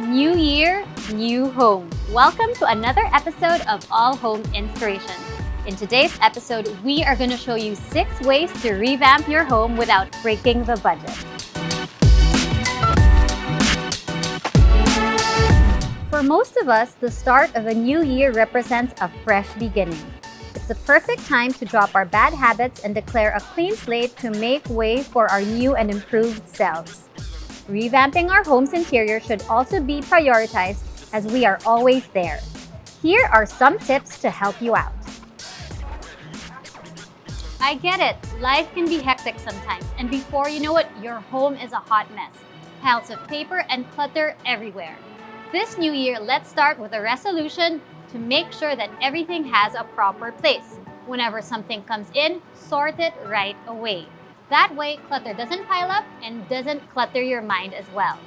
New year, new home. Welcome to another episode of AllHome Inspirations. In today's episode, we are going to show you 6 ways to revamp your home without breaking the budget. For most of us, the start of a new year represents a fresh beginning. It's the perfect time to drop our bad habits and declare a clean slate to make way for our new and improved selves. Revamping our home's interior should also be prioritized as we are always there. Here are some tips to help you out. I get it. Life can be hectic sometimes, and before you know it, your home is a hot mess. Piles of paper and clutter everywhere. This new year, let's start with a resolution to make sure that everything has a proper place. Whenever something comes in, sort it right away. That way, clutter doesn't pile up and doesn't clutter your mind as well.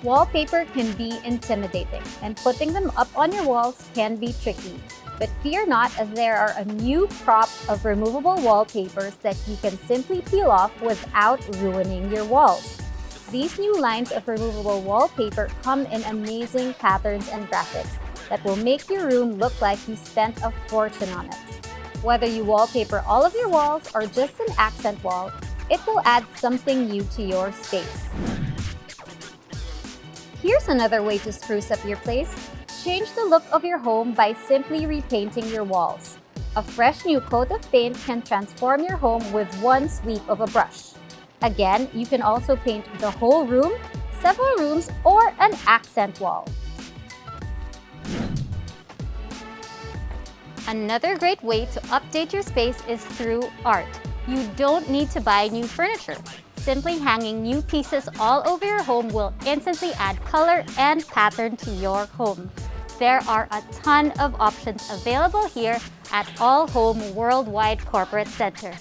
Wallpaper can be intimidating, and putting them up on your walls can be tricky. But fear not, as there are a new crop of removable wallpapers that you can simply peel off without ruining your walls. These new lines of removable wallpaper come in amazing patterns and graphics that will make your room look like you spent a fortune on it. Whether you wallpaper all of your walls or just an accent wall, it will add something new to your space. Here's another way to spruce up your place. Change the look of your home by simply repainting your walls. A fresh new coat of paint can transform your home with one sweep of a brush. Again, you can also paint the whole room, several rooms, or an accent wall. Another great way to update your space is through art. You don't need to buy new furniture. Simply hanging new pieces all over your home will instantly add color and pattern to your home. There are a ton of options available here at AllHome Worldwide Corporate Center.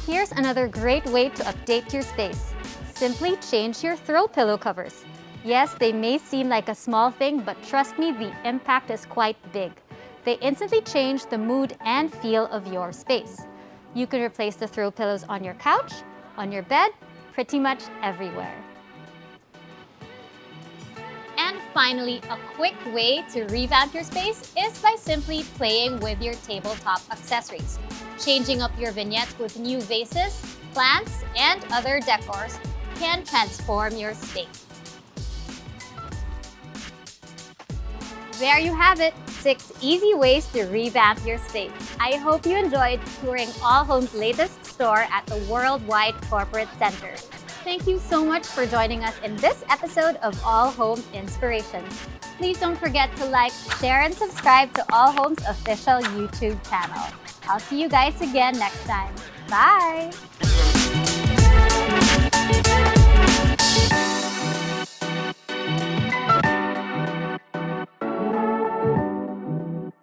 Here's another great way to update your space. Simply change your throw pillow covers. Yes, they may seem like a small thing, but trust me, the impact is quite big. They instantly change the mood and feel of your space. You can replace the throw pillows on your couch, on your bed, pretty much everywhere. And finally, a quick way to revamp your space is by simply playing with your tabletop accessories. Changing up your vignettes with new vases, plants, and other decors can transform your space. There you have it, 6 easy ways to revamp your space. I hope you enjoyed touring AllHome's latest store at the Worldwide Corporate Center. Thank you so much for joining us in this episode of AllHome Inspirations. Please don't forget to like, share, and subscribe to AllHome's official YouTube channel. I'll see you guys again next time. Bye!